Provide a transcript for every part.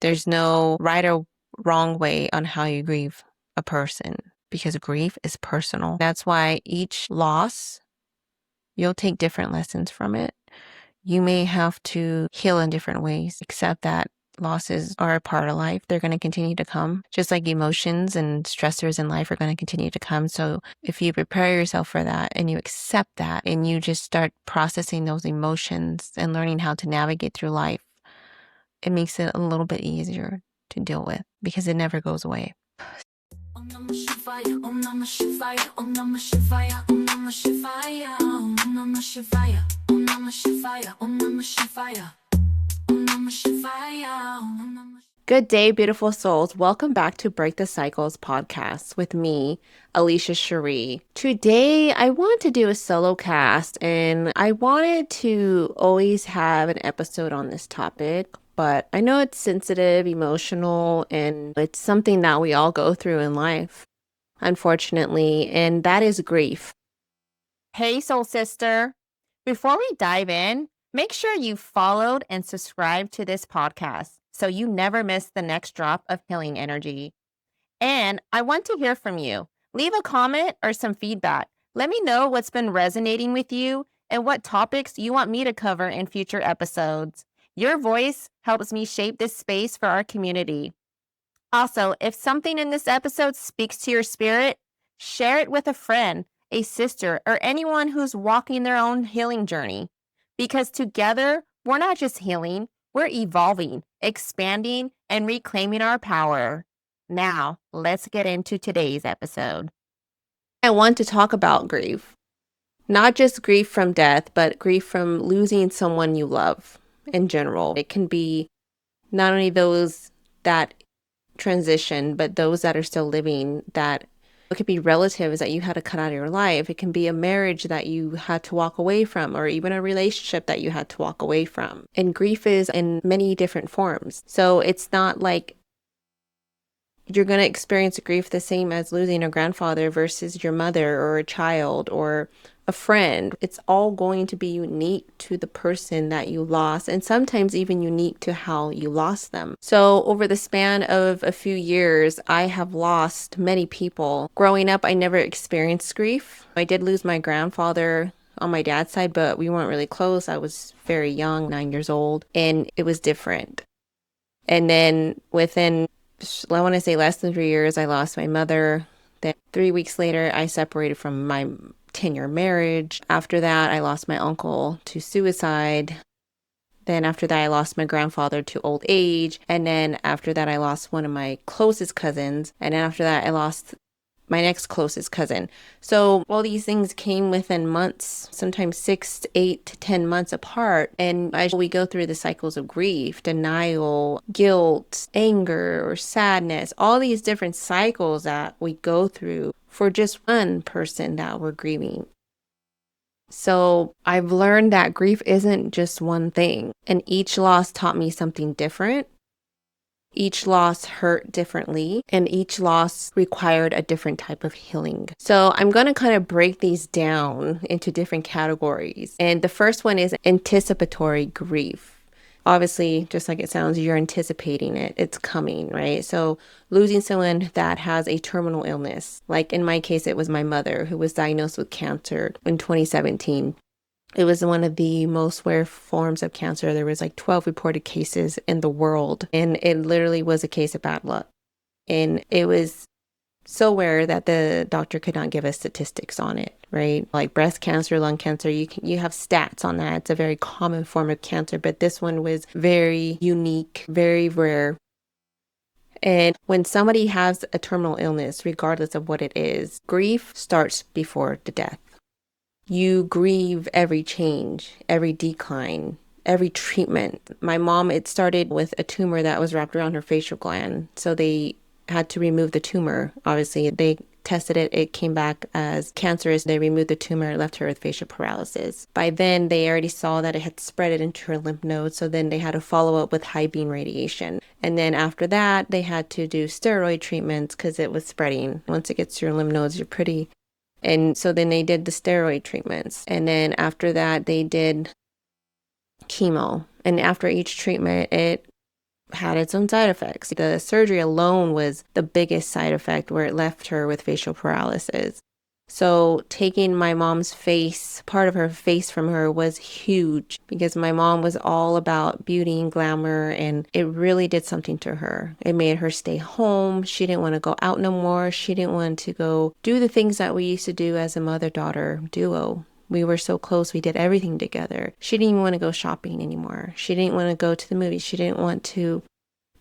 There's no right or wrong way on how you grieve a person because grief is personal. That's why each loss, you'll take different lessons from it. You may have to heal in different ways, accept that losses are a part of life. They're going to continue to come, just like emotions and stressors in life are going to continue to come. So if you prepare yourself for that and you accept that and you just start processing those emotions and learning how to navigate through life, it makes it a little bit easier to deal with because it never goes away. Om Namah Shivaya, Om Namah Shivaya, Om Namah Shivaya, Om Namah Shivaya, Om Namah Shivaya, Om Namah Shivaya, Om Namah Shivaya, Om Namah Shivaya, Om Namah. Good day, beautiful souls. Welcome back to Break the Cycles podcast with me, Alicia Cherie. Today, I want to do a solo cast, and I wanted to always have an episode on this topic. But I know it's sensitive, emotional, and it's something that we all go through in life, unfortunately, and that is grief. Hey, soul sister. Before we dive in, make sure you followed and subscribed to this podcast so you never miss the next drop of healing energy. And I want to hear from you. Leave a comment or some feedback. Let me know what's been resonating with you and what topics you want me to cover in future episodes. Your voice helps me shape this space for our community. Also, if something in this episode speaks to your spirit, share it with a friend, a sister, or anyone who's walking their own healing journey. Because together, we're not just healing, we're evolving, expanding, and reclaiming our power. Now, let's get into today's episode. I want to talk about grief. Not just grief from death, but grief from losing someone you love in general. It can be not only those that transition, but those that are still living, that it could be relatives that you had to cut out of your life. It can be a marriage that you had to walk away from, or even a relationship that you had to walk away from. And grief is in many different forms. So it's not like you're going to experience grief the same as losing a grandfather versus your mother or a child or a friend. It's all going to be unique to the person that you lost, and sometimes even unique to how you lost them. So over the span of a few years, I have lost many people. Growing up, I never experienced grief. I did lose my grandfather on my dad's side, but we weren't really close. I was very young, 9 years old, and it was different. And then within, I want to say less than 3 years, I lost my mother. Then 3 weeks later, I separated from my 10-year marriage. After that, I lost my uncle to suicide. Then after that, I lost my grandfather to old age. And then after that, I lost one of my closest cousins. And then after that, I lost my next closest cousin. So all these things came within months, sometimes 6 to 8 to 10 months apart. And as we go through the cycles of grief, denial, guilt, anger, or sadness, all these different cycles that we go through for just one person that we're grieving. So I've learned that grief isn't just one thing, and each loss taught me something different. Each loss hurt differently, and each loss required a different type of healing. So I'm going to kind of break these down into different categories. And the first one is anticipatory grief. Obviously, just like it sounds, you're anticipating it. It's coming, right? So losing someone that has a terminal illness, like in my case, it was my mother who was diagnosed with cancer in 2017. It was one of the most rare forms of cancer. There was like 12 reported cases in the world, and it literally was a case of bad luck. And it was so rare that the doctor could not give us statistics on it, right? Like breast cancer, lung cancer, you have stats on that. It's a very common form of cancer, but this one was very unique, very rare. And when somebody has a terminal illness, regardless of what it is, grief starts before the death. You grieve every change, every decline, every treatment. My mom, it started with a tumor that was wrapped around her facial gland. So they had to remove the tumor. Obviously, they tested it. It came back as cancerous. They removed the tumor, left her with facial paralysis. By then, they already saw that it had spread it into her lymph nodes. So then they had to follow up with high beam radiation. And then after that, they had to do steroid treatments because it was spreading. Once it gets to your lymph nodes, you're pretty. And so then they did the steroid treatments. And then after that, they did chemo. And after each treatment, it had its own side effects. The surgery alone was the biggest side effect, where it left her with facial paralysis. So taking my mom's face, part of her face from her, was huge, because my mom was all about beauty and glamour, and it really did something to her. It made her stay home. She didn't want to go out no more. She didn't want to go do the things that we used to do as a mother-daughter duo. We were so close. We did everything together. She didn't even want to go shopping anymore. She didn't want to go to the movies. She didn't want to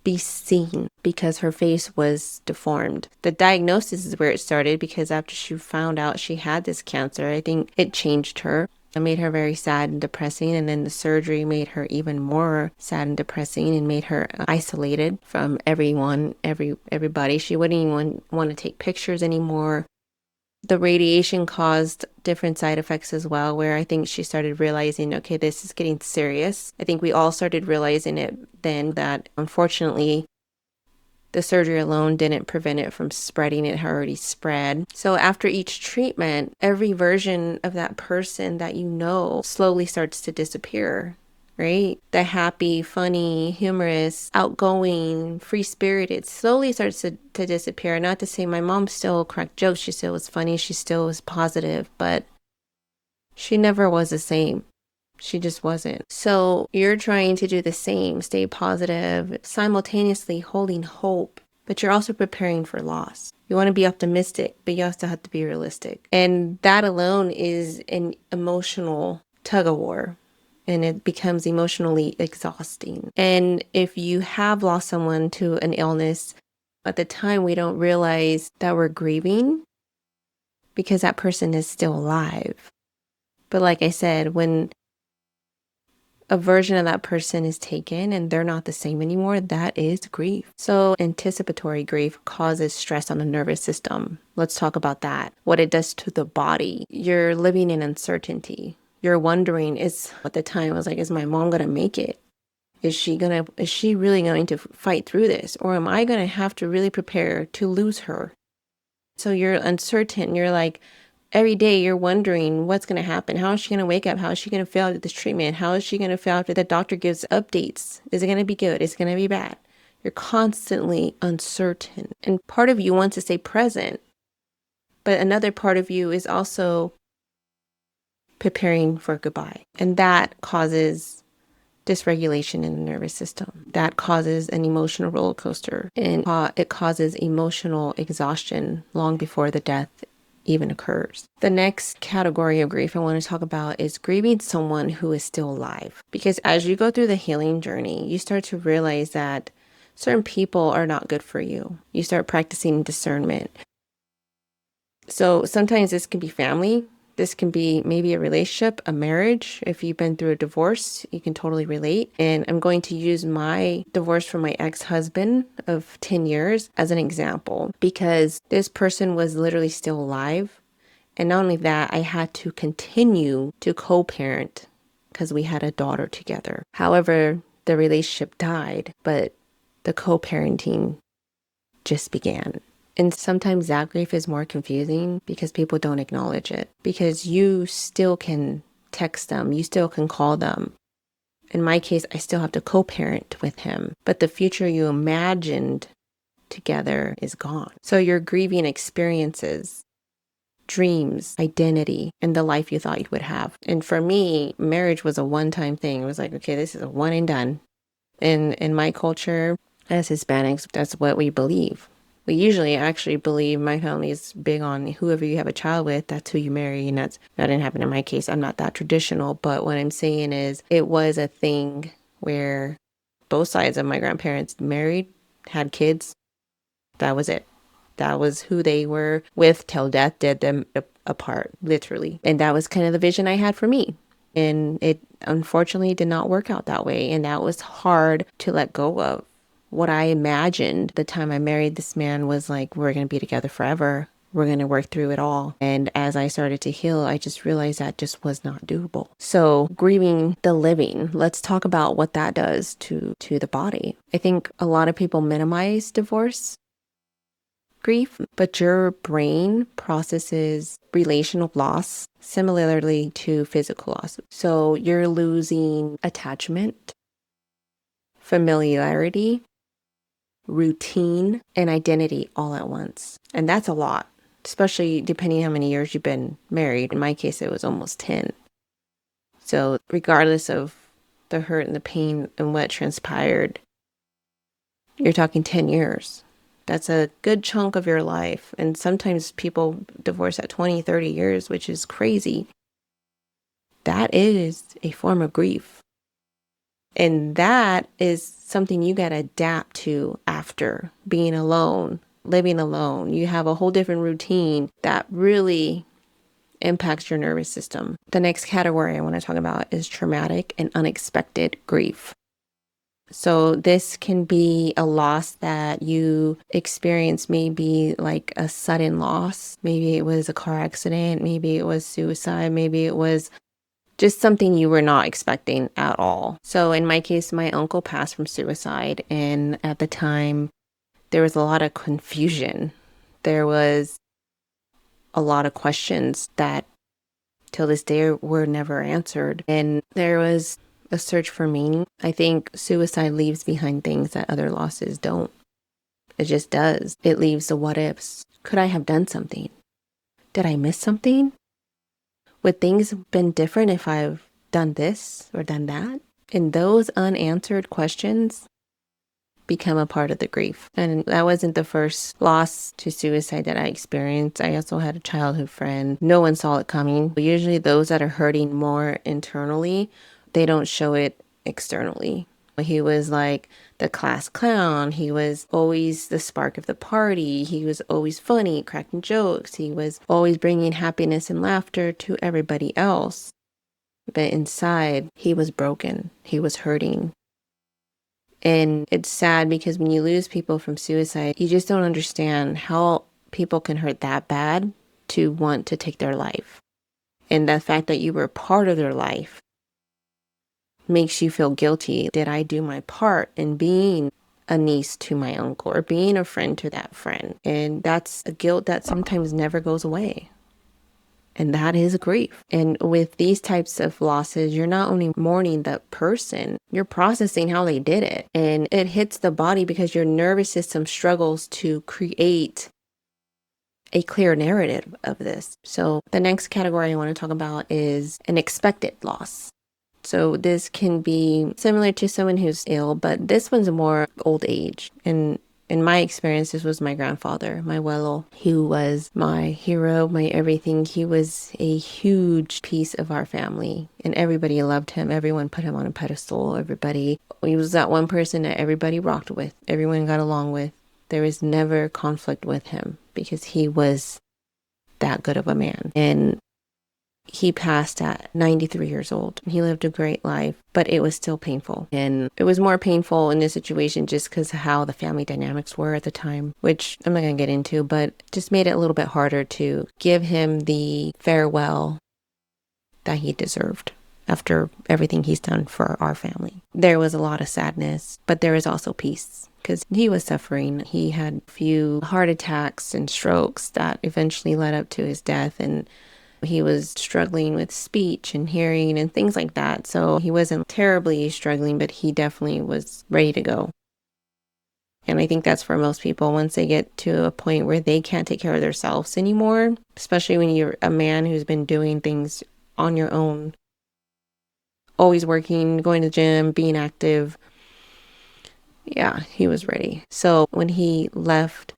be seen because her face was deformed. The diagnosis is where it started, because after she found out she had this cancer, I think it changed her. It made her very sad and depressing, and then the surgery made her even more sad and depressing and made her isolated from everyone, everybody. She wouldn't even want to take pictures anymore. The radiation caused different side effects as well, where I think she started realizing, okay, this is getting serious. I think we all started realizing it then, that unfortunately the surgery alone didn't prevent it from spreading. It had already spread. So after each treatment, every version of that person that you know slowly starts to disappear. Right? The happy, funny, humorous, outgoing, free-spirited slowly starts to disappear. Not to say my mom still cracked jokes. She still was funny. She still was positive, but she never was the same. She just wasn't. So you're trying to do the same, stay positive, simultaneously holding hope, but you're also preparing for loss. You want to be optimistic, but you also have to be realistic. And that alone is an emotional tug of war. And it becomes emotionally exhausting. And if you have lost someone to an illness, at the time we don't realize that we're grieving because that person is still alive. But like I said, when a version of that person is taken and they're not the same anymore, that is grief. So anticipatory grief causes stress on the nervous system. Let's talk about that. What it does to the body. You're living in uncertainty. You're wondering, at the time I was like, is my mom going to make it? Is she really going to fight through this? Or am I going to have to really prepare to lose her? So you're uncertain. You're like, every day you're wondering what's going to happen. How is she going to wake up? How is she going to feel after this treatment? How is she going to feel after the doctor gives updates? Is it going to be good? Is it going to be bad? You're constantly uncertain. And part of you wants to stay present. But another part of you is also preparing for goodbye. And that causes dysregulation in the nervous system. That causes an emotional roller coaster. And it causes emotional exhaustion long before the death even occurs. The next category of grief I want to talk about is grieving someone who is still alive. Because as you go through the healing journey, you start to realize that certain people are not good for you. You start practicing discernment. So sometimes this can be family. This can be maybe a relationship, a marriage. If you've been through a divorce, you can totally relate. And I'm going to use my divorce from my ex-husband of 10 years as an example, because this person was literally still alive. And not only that, I had to continue to co-parent because we had a daughter together. However, the relationship died, but the co-parenting just began. And sometimes that grief is more confusing because people don't acknowledge it. Because you still can text them, you still can call them. In my case, I still have to co-parent with him. But the future you imagined together is gone. So you're grieving experiences, dreams, identity, and the life you thought you would have. And for me, marriage was a one-time thing. It was like, okay, this is a one and done. And in my culture, as Hispanics, that's what we believe. We usually actually believe, my family is big on whoever you have a child with, that's who you marry. And that didn't happen in my case. I'm not that traditional. But what I'm saying is it was a thing where both sides of my grandparents married, had kids. That was it. That was who they were with till death did them apart, literally. And that was kind of the vision I had for me. And it unfortunately did not work out that way. And that was hard to let go of. What I imagined the time I married this man was like, we're going to be together forever. We're going to work through it all. And as I started to heal, I just realized that just was not doable. So grieving the living, let's talk about what that does to the body. I think a lot of people minimize divorce grief, but your brain processes relational loss similarly to physical loss. So you're losing attachment, familiarity, routine, and identity all at once. And that's a lot, especially depending how many years you've been married. In my case, it was almost 10. So regardless of the hurt and the pain and what transpired, you're talking 10 years. That's a good chunk of your life. And sometimes people divorce at 20, 30 years, which is crazy. That is a form of grief. And that is something you got to adapt to after being alone, living alone. You have a whole different routine that really impacts your nervous system. The next category I want to talk about is traumatic and unexpected grief. So this can be a loss that you experience, maybe like a sudden loss. Maybe it was a car accident. Maybe it was suicide. Maybe it was just something you were not expecting at all. So in my case, my uncle passed from suicide. And at the time, there was a lot of confusion. There was a lot of questions that till this day were never answered. And there was a search for meaning. I think suicide leaves behind things that other losses don't. It just does. It leaves the what ifs. Could I have done something? Did I miss something? Would things have been different if I've done this or done that? And those unanswered questions become a part of the grief. And that wasn't the first loss to suicide that I experienced. I also had a childhood friend. No one saw it coming. But usually those that are hurting more internally, they don't show it externally. He was like the class clown. He was always the spark of the party. He was always funny, cracking jokes. He was always bringing happiness and laughter to everybody else. But inside, he was broken. He was hurting. And it's sad because when you lose people from suicide, you just don't understand how people can hurt that bad to want to take their life. And the fact that you were part of their life makes you feel guilty. Did I do my part in being a niece to my uncle or being a friend to that friend? And that's a guilt that sometimes never goes away. And that is grief. And with these types of losses, you're not only mourning the person, you're processing how they did it. And it hits the body because your nervous system struggles to create a clear narrative of this. So the next category I want to talk about is an expected loss. So this can be similar to someone who's ill, but this one's more old age. And in my experience, this was my grandfather, my abuelo, who was my hero, my everything. He was a huge piece of our family and everybody loved him. Everyone put him on a pedestal. He was that one person that everybody rocked with, everyone got along with. There was never conflict with him because he was that good of a man. And he passed at 93 years old. He lived a great life, but it was still painful. And it was more painful in this situation just because of how the family dynamics were at the time, which I'm not going to get into, but just made it a little bit harder to give him the farewell that he deserved after everything he's done for our family. There was a lot of sadness, but there was also peace because he was suffering. He had a few heart attacks and strokes that eventually led up to his death, and he was struggling with speech and hearing and things like that. So he wasn't terribly struggling, but he definitely was ready to go. And I think that's for most people once they get to a point where they can't take care of themselves anymore, especially when you're a man who's been doing things on your own, always working, going to the gym, being active. Yeah, he was ready. So when he left,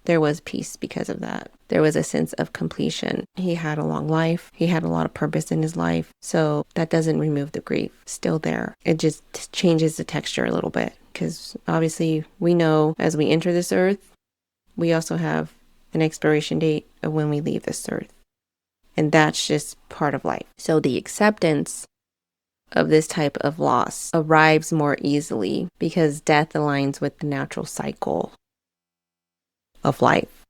there was peace because of that. There was a sense of completion. He had a long life. He had a lot of purpose in his life. So that doesn't remove the grief. Still there. It just changes the texture a little bit because obviously we know as we enter this earth, we also have an expiration date of when we leave this earth. And that's just part of life. So the acceptance of this type of loss arrives more easily because death aligns with the natural cycle of life.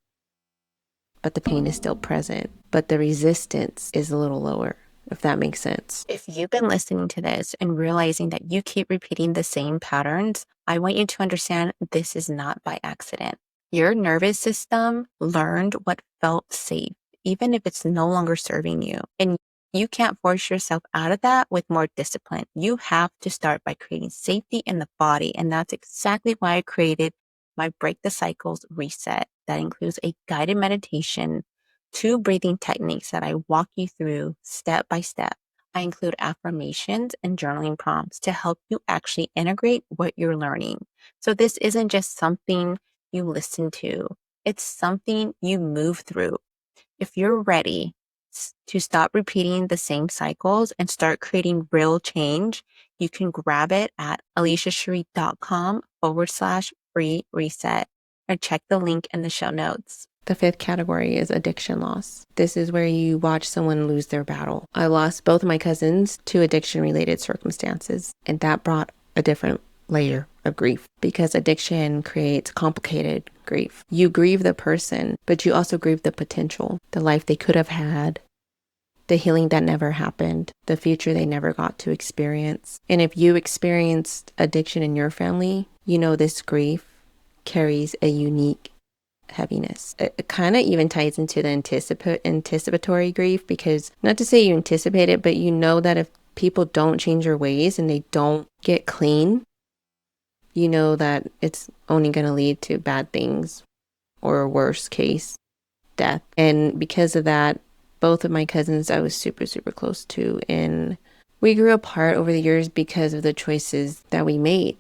But the pain is still present, but the resistance is a little lower, if that makes sense. If you've been listening to this and realizing that you keep repeating the same patterns, I want you to understand this is not by accident. Your nervous system learned what felt safe, even if it's no longer serving you. And You can't force yourself out of that with more discipline. You have to start by creating safety in the body. And that's exactly why I created my Break the Cycles reset. That includes a guided meditation, 2 breathing techniques that I walk you through step by step. I include affirmations and journaling prompts to help you actually integrate what you're learning. So this isn't just something you listen to, it's something you move through. If you're ready to stop repeating the same cycles and start creating real change, you can grab it at aliciasharif.com/free reset or check the link in the show notes. The 5th category is addiction loss. This is where you watch someone lose their battle. I lost both of my cousins to addiction-related circumstances, and that brought a different layer of grief because addiction creates complicated grief. You grieve the person, but you also grieve the potential, the life they could have had, the healing that never happened, the future they never got to experience. And if you experienced addiction in your family, you know this grief carries a unique heaviness. It kind of even ties into the anticipatory grief, because not to say you anticipate it, but you know that if people don't change their ways and they don't get clean, you know that it's only going to lead to bad things, or worst case, death. And because of that, both of my cousins I was super, super close to, and we grew apart over the years because of the choices that we made.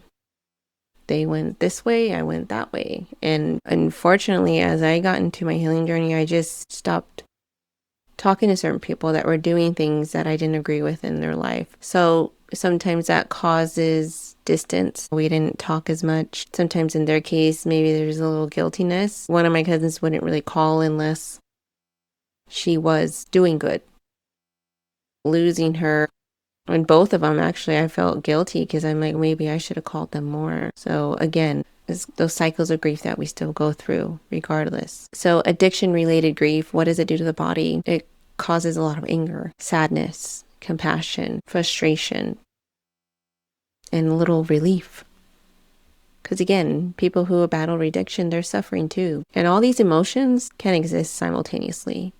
They went this way, I went that way. And unfortunately, as I got into my healing journey, I just stopped talking to certain people that were doing things that I didn't agree with in their life. So sometimes that causes distance. We didn't talk as much. Sometimes in their case, maybe there's a little guiltiness. One of my cousins wouldn't really call unless she was doing good. Losing her, and both of them, actually, I felt guilty because I'm like, maybe I should have called them more. So again, it's those cycles of grief that we still go through regardless. So addiction-related grief, what does it do to the body? It causes a lot of anger, sadness, compassion, frustration, and a little relief. Because again, people who battle addiction, they're suffering too. And all these emotions can exist simultaneously.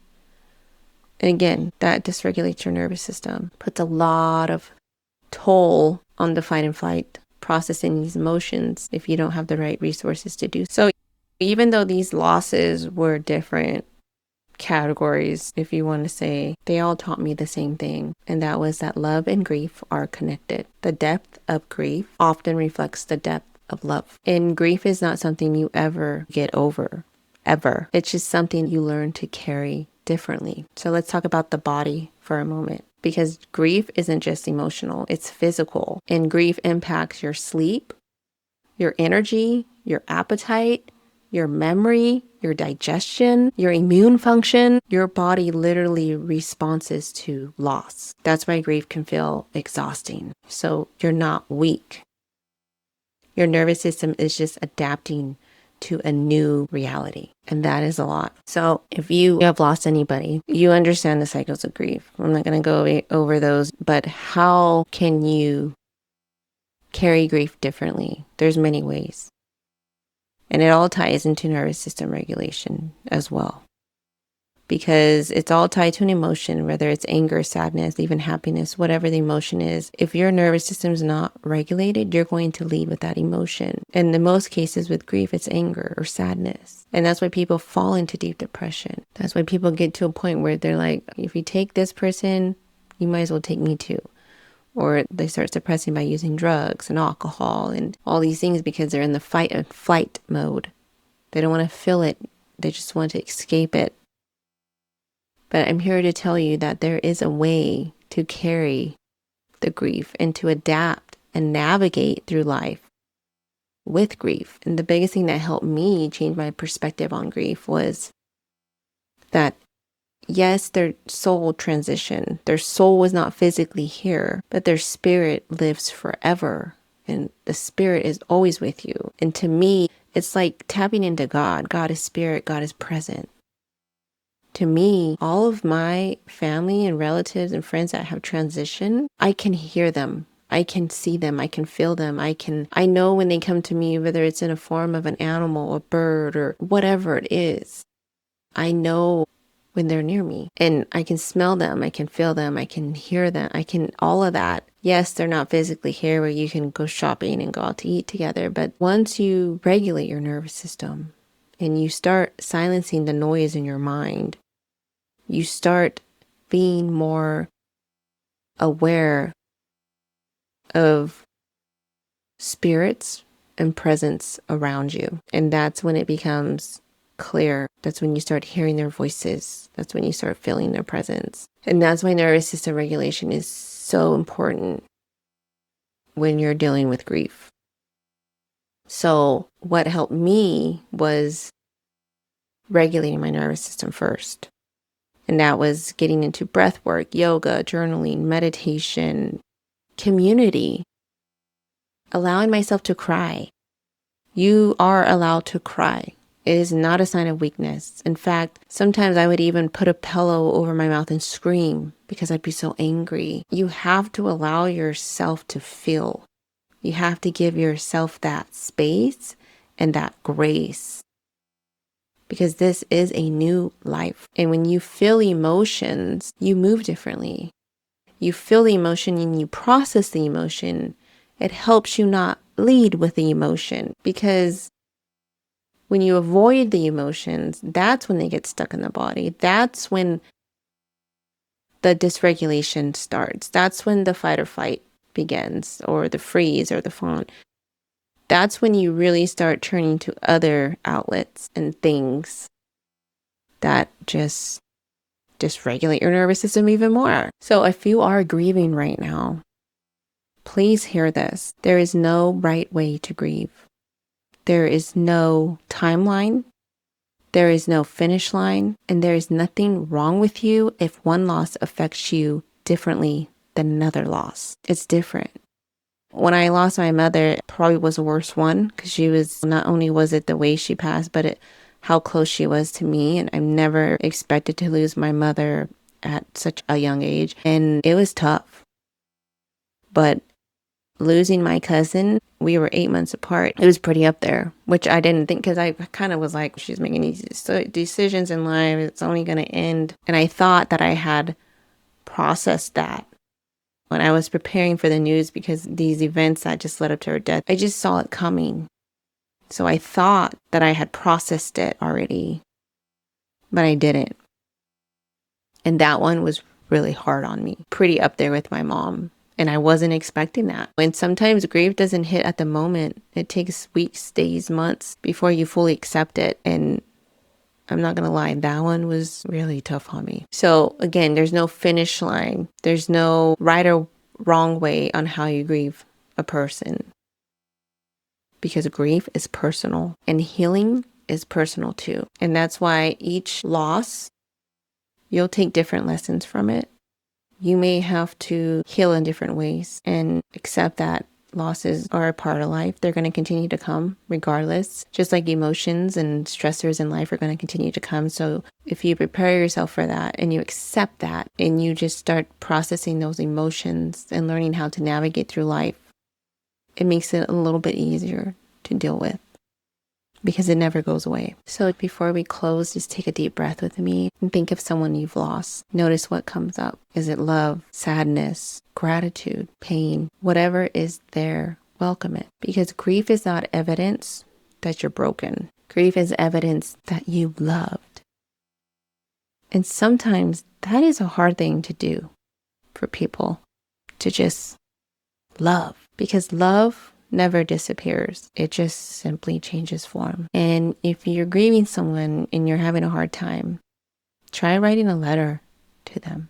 And again, that dysregulates your nervous system, puts a lot of toll on the fight and flight, processing these emotions if you don't have the right resources to do so. Even though these losses were different categories, if you want to say, they all taught me the same thing. And that was that love and grief are connected. The depth of grief often reflects the depth of love. And grief is not something you ever get over, ever. It's just something you learn to carry differently. So let's talk about the body for a moment, because grief isn't just emotional, it's physical. And grief impacts your sleep, your energy, your appetite, your memory, your digestion, your immune function. Your body literally responds to loss. That's why grief can feel exhausting. So you're not weak. Your nervous system is just adapting to a new reality. And that is a lot. So if you have lost anybody, you understand the cycles of grief. I'm not going to go over those, but how can you carry grief differently? There's many ways. And it all ties into nervous system regulation as well, because it's all tied to an emotion, whether it's anger, sadness, even happiness, whatever the emotion is. If your nervous system is not regulated, you're going to lead with that emotion. And in most cases with grief, it's anger or sadness. And that's why people fall into deep depression. That's why people get to a point where they're like, if you take this person, you might as well take me too. Or they start suppressing by using drugs and alcohol and all these things because they're in the fight and flight mode. They don't want to feel it. They just want to escape it. But I'm here to tell you that there is a way to carry the grief and to adapt and navigate through life with grief. And the biggest thing that helped me change my perspective on grief was that, yes, their soul transitioned. Their soul was not physically here, but their spirit lives forever. And the spirit is always with you. And to me, it's like tapping into God. God is spirit. God is present. To me, all of my family and relatives and friends that have transitioned, I can hear them. I can see them. I can feel them. I know when they come to me, whether it's in a form of an animal, a bird, or whatever it is. I know when they're near me. And I can smell them, I can feel them, I can hear them, I can all of that. Yes, they're not physically here where you can go shopping and go out to eat together. But once you regulate your nervous system and you start silencing the noise in your mind, you start being more aware of spirits and presence around you. And that's when it becomes clear. That's when you start hearing their voices. That's when you start feeling their presence. And that's why nervous system regulation is so important when you're dealing with grief. So what helped me was regulating my nervous system first. And that was getting into breath work, yoga, journaling, meditation, community, allowing myself to cry. You are allowed to cry. It is not a sign of weakness. In fact, sometimes I would even put a pillow over my mouth and scream because I'd be so angry. You have to allow yourself to feel. You have to give yourself that space and that grace, because this is a new life. And when you feel emotions, you move differently. You feel the emotion and you process the emotion. It helps you not lead with the emotion, because when you avoid the emotions, that's when they get stuck in the body. That's when the dysregulation starts. That's when the fight or flight begins, or the freeze or the fawn. That's when you really start turning to other outlets and things that just dysregulate your nervous system even more. So if you are grieving right now, please hear this. There is no right way to grieve. There is no timeline. There is no finish line. And there is nothing wrong with you if one loss affects you differently than another loss. It's different. When I lost my mother, it probably was the worst one, because she was, not only was it the way she passed, but how close she was to me. And I never expected to lose my mother at such a young age. And it was tough. But losing my cousin, we were 8 months apart. It was pretty up there, which I didn't think, because I kind of was like, she's making these decisions in life. It's only going to end. And I thought that I had processed that when I was preparing for the news, because these events that just led up to her death, I just saw it coming. So I thought that I had processed it already, but I didn't. And that one was really hard on me, pretty up there with my mom. And I wasn't expecting that. And sometimes grief doesn't hit at the moment. It takes weeks, days, months before you fully accept it. And I'm not going to lie, that one was really tough on me. So again, there's no finish line. There's no right or wrong way on how you grieve a person, because grief is personal and healing is personal too. And that's why each loss, you'll take different lessons from it. You may have to heal in different ways and accept that losses are a part of life. They're going to continue to come regardless, just like emotions and stressors in life are going to continue to come. So if you prepare yourself for that and you accept that and you just start processing those emotions and learning how to navigate through life, it makes it a little bit easier to deal with, because it never goes away. So before we close, just take a deep breath with me and think of someone you've lost. Notice what comes up. Is it love, sadness, gratitude, pain? Whatever is there, welcome it. Because grief is not evidence that you're broken. Grief is evidence that you loved. And sometimes that is a hard thing to do for people, to just love. Because love never disappears. It just simply changes form. And if you're grieving someone and you're having a hard time, try writing a letter to them.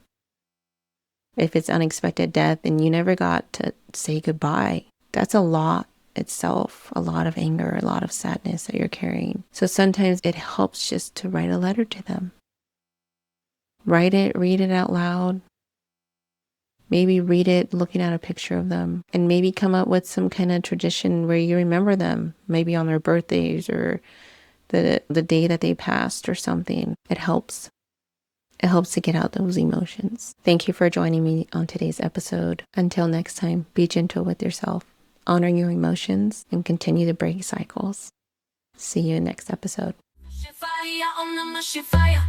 If it's unexpected death and you never got to say goodbye, that's a lot itself, a lot of anger, a lot of sadness that you're carrying. So sometimes it helps just to write a letter to them. Write it, read it out loud. Maybe read it looking at a picture of them, and maybe come up with some kind of tradition where you remember them, maybe on their birthdays or the day that they passed or something. It helps. It helps to get out those emotions. Thank you for joining me on today's episode. Until next time, be gentle with yourself, honor your emotions, and continue to break cycles. See you in next episode. Shivaya, Om Namah Shivaya.